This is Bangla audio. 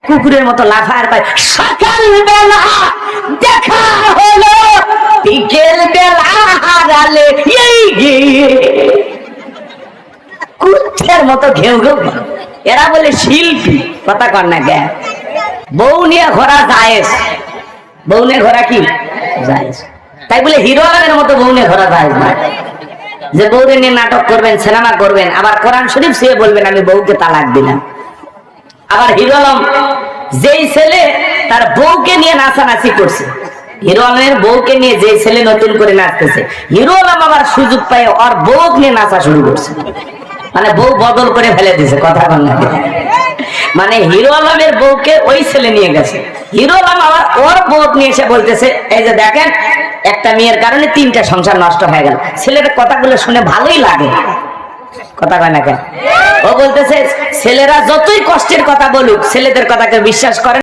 কুকুরের মতো লাফার পায়। সকালবেলা দেখা হলো, বিকেল বেলা হারালে, এই কুত্তের মতো ঘেউ ঘেউ। এরা বলে শিল্পী, কথা কর না জ্ঞান। বউ নিয়ে ঘোরা জায়েজ, বউ নিয়ে ঘোরা কি জায়েজ। তাই বলে হিরো আলমের মতো বউ নিয়ে ঘোরা জায়েজ না, যে বউরে নিয়ে নাটক করবেন, সিনেমা করবেন, আবার কোরআন শরীফ সে বলবেন আমি বউকে তালাক দিলাম। আবার হিরো আলম যেই ছেলে তার বউকে নিয়ে নাচানাচি করছে, হিরো আলমের বউকে নিয়ে যে ছেলে নতুন করে নাচতেছে, হিরো আলম আবার সুযোগ পায় ওর বউ নিয়ে নাচা শুরু করছে। মানে বউ বদল করে ফেলে দিছে, কথা বল না। মানে হিরো আলমের বউকে ওই ছেলে নিয়ে গেছে, হিরো আলম আবার ওর বউ নিয়ে এসে বলতেছে এই যে দেখেন একটা মেয়ের কারণে 3টা সংসার নষ্ট হয়ে গেল। ছেলের কথাগুলো শুনে ভালোই লাগে, কথা কয় না কেন? ও বলতেছে ছেলেরা যতই কষ্টের কথা বলুক ছেলেদের কথাকে বিশ্বাস করে।